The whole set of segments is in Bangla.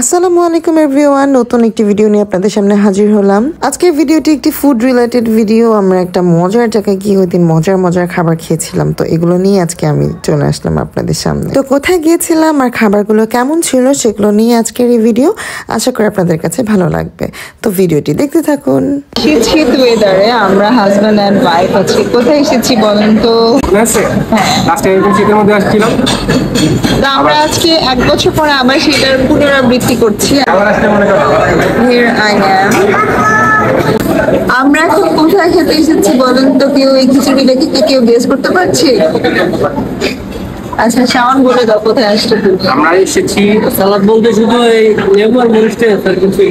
আসসালামু আলাইকুম এভরিওয়ান, নতুন একটি ভিডিও নিয়ে আপনাদের সামনে হাজির হলাম। আজকের ভিডিওটি একটি ফুড রিলেটেড ভিডিও। আমরা একটা মজার জায়গায় গিয়ে ওই দিন মজার খাবার খেয়েছিলাম, তো এগুলো নিয়ে আজকে আমি চলে আসলাম আপনাদের সামনে। তো কোথায় গিয়েছিলাম আর খাবারগুলো কেমন ছিল সেগুলো নিয়ে আজকের এই ভিডিও। আশা করি আপনাদের কাছে ভালো লাগবে, তো ভিডিওটি দেখতে থাকুন। শীত ওয়েদারে আমরা হাজব্যান্ড এন্ড ওয়াইফ আছি। কোথায় এসেছি বলেন তো? শীতের মধ্যে আসছিলাম, আমরা আজকে 1 বছর পরে আবার সেটার পুনরাবৃত্তি করছি। Here I am. আমরা এখন কোথায় খেতে এসেছি বলেন তো? কেউ এই খিচুড়ি দেখে কেউ গেস করতে পারছে? আচ্ছা, শাওন বলে দাও কোথায় আসছে তুমি। আমরা এসেছি সালাদ বলতে শুধু এই লেবু আর মরিচটা আর কিছু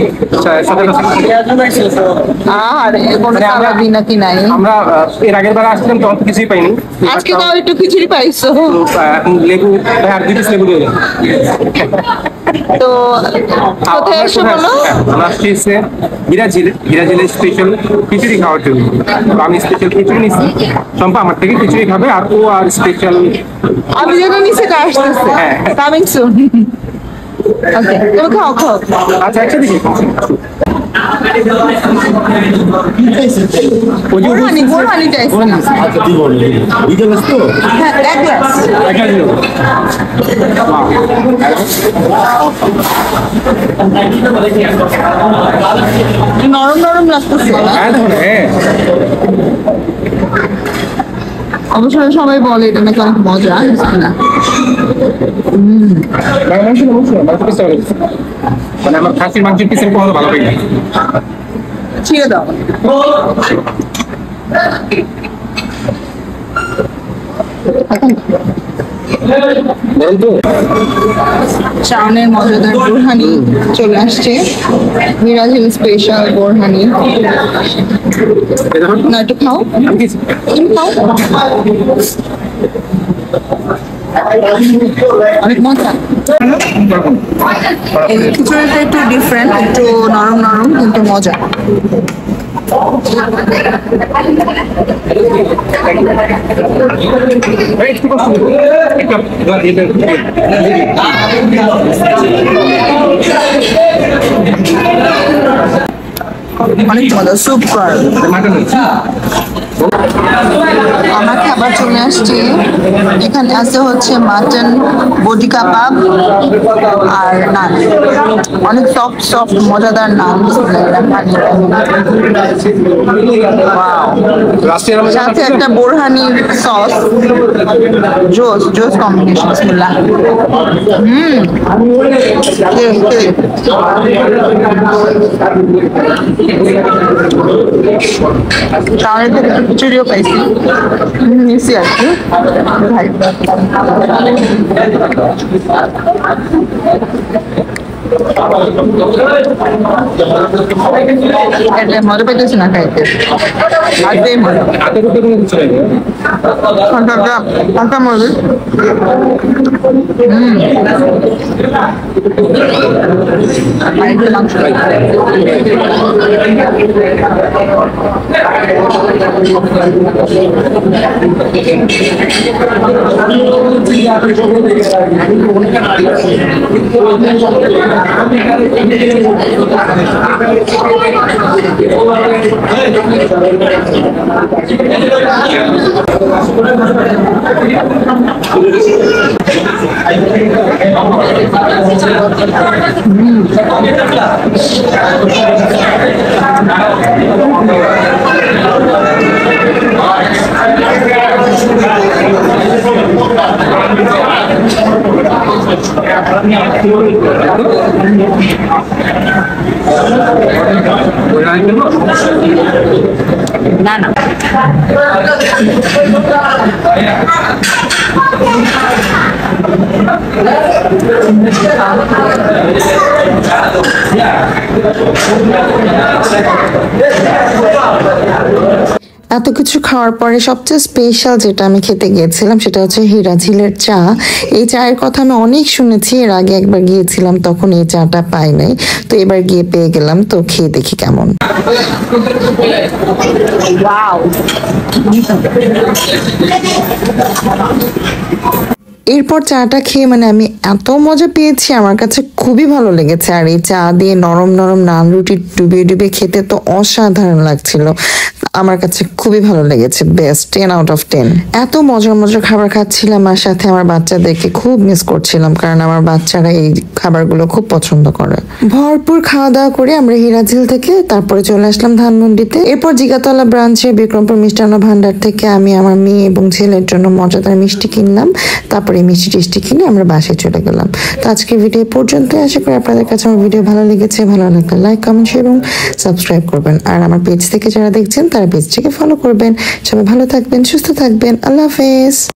আর কোনো সালাদি নাকি নাই? আমরা এর আগের বার আসছিলাম তখন কিছুই পাইনি, আজকে তাও একটু খিচুড়ি পাইছো। এখন লেবু আর 2 পিস লেবু দিয়ে দেন। তো কোথায় এসে বলো? আমরা আসছি হিরাঝিলের স্পেশাল খিচুড়ি খাওয়ার জন্য। তো আমি স্পেশাল খিচুড়ি নিচ্ছি, সম্পা আমার থেকে খিচুড়ি খাবে, আর ও আর স্পেশাল আমি যেটা নিচে আসতেছে কামিং সুন। ওকে, তুমি খাও। আচ্ছা একসাথে বোরহানি চাইছি। আচ্ছা কি বলি বিকেল তো হ্যাঁ, এক গ্লাস। নরম লাগতেছে। অবশ্যই সবাই বলে এটা নাকি অনেক মজা, না? মানে আমার খাসির মাংসের পিসের কোনো ভালো পাই না। ছিঁড়ে দাও। শাওনের মজাদার বোরহানি চলে আসছে। হিরাঝিল স্পেশাল বোরহানি। না, একটু খাও। তুমি খাও। অনেক মজা। এই খিচুড়িটা একটু ডিফারেন্ট, একটু নরম কিন্তু মজা। অনেক মজা, সুপার। আমার খাবার চলে আসছে। এখানে আছে হচ্ছে মাটন বডি কাবাব আর নান, অনেক সফট মজাদার নান। সাথে একটা বোরহানির সস, জোস কম্বিনেশন। বিসমিল্লাহ। তাহলে থেকে খিচুড়িও পাইছি, নিচ্ছি আর কি। ভাই এটা মজা পাইতেছি না খাইতে, খাইতেই মজা। হালকা মজা। মাংস না এত কিছু খাওয়ার পরে সবচেয়ে স্পেশাল যেটা আমি খেতে গিয়েছিলাম সেটা হচ্ছে হিরাঝিলের চা। এই চায়ের কথা আমি অনেক শুনেছি, এর আগে একবার গিয়েছিলাম তখন এই চাটা পাই নাই, তো এবার গিয়ে পেয়ে গেলাম, তো খেয়ে দেখি কেমন। এরপর চাটা খেয়ে মানে আমি এত মজা পেয়েছি, আমার কাছে খুবই ভালো লেগেছে। আর এই চা দিয়ে নরম নরম নান রুটি ডুবিয়ে ডুবিয়ে খেতে তো অসাধারণ লাগছিল। আমার কাছে খুবই ভালো লেগেছে, বেস্ট 10 আউট অফ 10। এত মজার মজার খাবার খাচ্ছিলাম আর সাথে আমার বাচ্চাদেরকে খুব মিস করছিলাম, কারণ আমার বাচ্চারা এই খাবারগুলো খুব পছন্দ করে। ভরপুর খাওয়া দাওয়া করে আমরা হিরাঝিল থেকে তারপরে চলে আসলাম ধানমন্ডিতে। এরপর জিগাতলা ব্রাঞ্চে বিক্রমপুর মিষ্টান্ন ভান্ডার থেকে আমি আমার মেয়ে এবং ছেলের জন্য মজাদার মিষ্টি কিনলাম। তারপরে মিষ্টি টিষ্টি কিনে আমরা বাসায় চলে গেলাম। তো আজকের ভিডিও পর্যন্ত, আশা করি আপনাদের কাছে আমার ভিডিও ভালো লেগেছে। ভালো লাগলে লাইক, কমেন্ট, শেয়ার এবং সাবস্ক্রাইব করবেন। আর আমার পেজ থেকে যারা দেখছেন তারা পেজটিকে ফলো করবেন। সবাই ভালো থাকবেন, সুস্থ থাকবেন। আল্লাহ হাফেজ।